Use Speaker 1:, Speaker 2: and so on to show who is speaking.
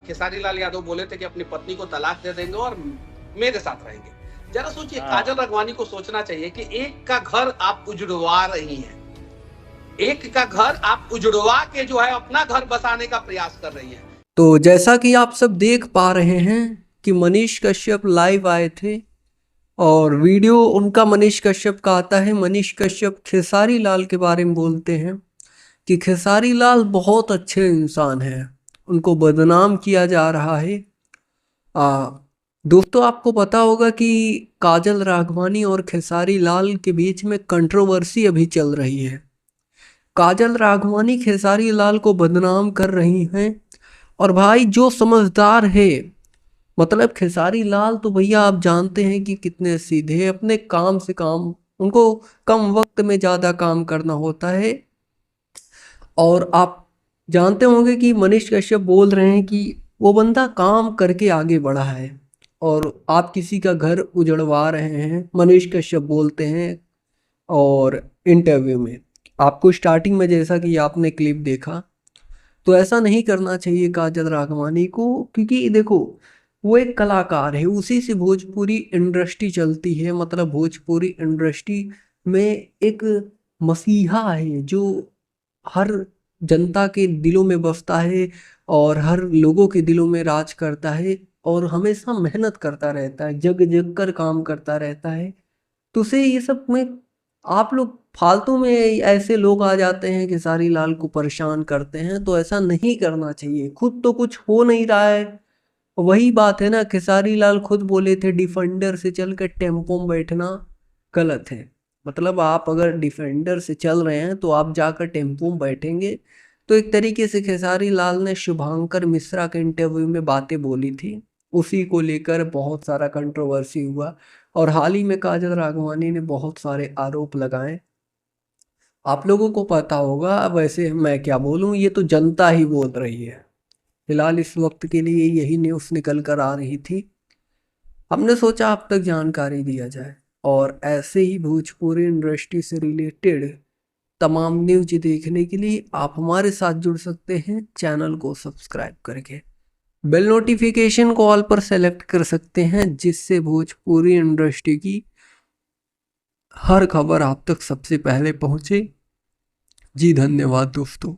Speaker 1: खेसारी लाल यादव बोले थे कि अपनी पत्नी को तलाक दे देंगे और मेरे साथ रहेंगे। जरा सोचिए,
Speaker 2: हाँ।
Speaker 1: काजल राघवानी को सोचना चाहिए कि एक का घर आप उजड़वा रही हैं, एक का घर आप उजड़वा के जो है अपना घर बसाने का प्रयास कर रही हैं।
Speaker 3: तो जैसा कि आप सब देख पा रहे हैं कि मनीष कश्यप लाइव आए थे और वीडियो उनका मनीष कश्यप का आता है। मनीष कश्यप खेसारी लाल के बारे में बोलते हैं कि खेसारी लाल बहुत अच्छे इंसान हैं, उनको बदनाम किया जा रहा है। दोस्तों, आपको पता होगा कि काजल राघवानी और खेसारी लाल के बीच में कंट्रोवर्सी अभी चल रही है। काजल राघवानी खेसारी लाल को बदनाम कर रही हैं और भाई जो समझदार है, मतलब खेसारी लाल तो भैया आप जानते हैं कि कितने सीधे, अपने काम से काम, उनको कम वक्त में ज़्यादा काम करना होता है। और आप जानते होंगे कि मनीष कश्यप बोल रहे हैं कि वो बंदा काम करके आगे बढ़ा है और आप किसी का घर उजड़वा रहे हैं, मनीष कश्यप बोलते हैं। और इंटरव्यू में आपको स्टार्टिंग में जैसा कि आपने क्लिप देखा, तो ऐसा नहीं करना चाहिए काजल राघवानी को, क्योंकि देखो वो एक कलाकार है, उसी से भोजपुरी इंडस्ट्री चलती है। मतलब भोजपुरी इंडस्ट्री में एक मसीहा है जो हर जनता के दिलों में बसता है और हर लोगों के दिलों में राज करता है और हमेशा मेहनत करता रहता है, जग जग कर काम करता रहता है। तो उसे ये सब में आप लोग फालतू में ऐसे लोग आ जाते हैं कि खेसारी लाल को परेशान करते हैं, तो ऐसा नहीं करना चाहिए। खुद तो कुछ हो नहीं रहा है, वही बात है ना, खेसारी लाल खुद बोले थे डिफेंडर से चल कर टेम्पो में बैठना गलत है। मतलब आप अगर डिफेंडर से चल रहे हैं तो आप जाकर टेम्पो में बैठेंगे। तो एक तरीके से खेसारी लाल ने शुभांकर मिश्रा के इंटरव्यू में बातें बोली थी, उसी को लेकर बहुत सारा कंट्रोवर्सी हुआ और हाल ही में काजल राघवानी ने बहुत सारे आरोप लगाए। आप लोगों को पता होगा, वैसे मैं क्या बोलूं, ये तो जनता ही बोल रही है। फिलहाल इस वक्त के लिए यही न्यूज़ निकल कर आ रही थी, हमने सोचा आप तक जानकारी दिया जाए। और ऐसे ही भोजपुरी इंडस्ट्री से रिलेटेड तमाम न्यूज देखने के लिए आप हमारे साथ जुड़ सकते हैं चैनल को सब्सक्राइब करके। बेल नोटिफिकेशन को ऑल पर सेलेक्ट कर सकते हैं, जिससे भोजपुरी इंडस्ट्री की हर खबर आप तक सबसे पहले पहुंचे। जी धन्यवाद दोस्तों।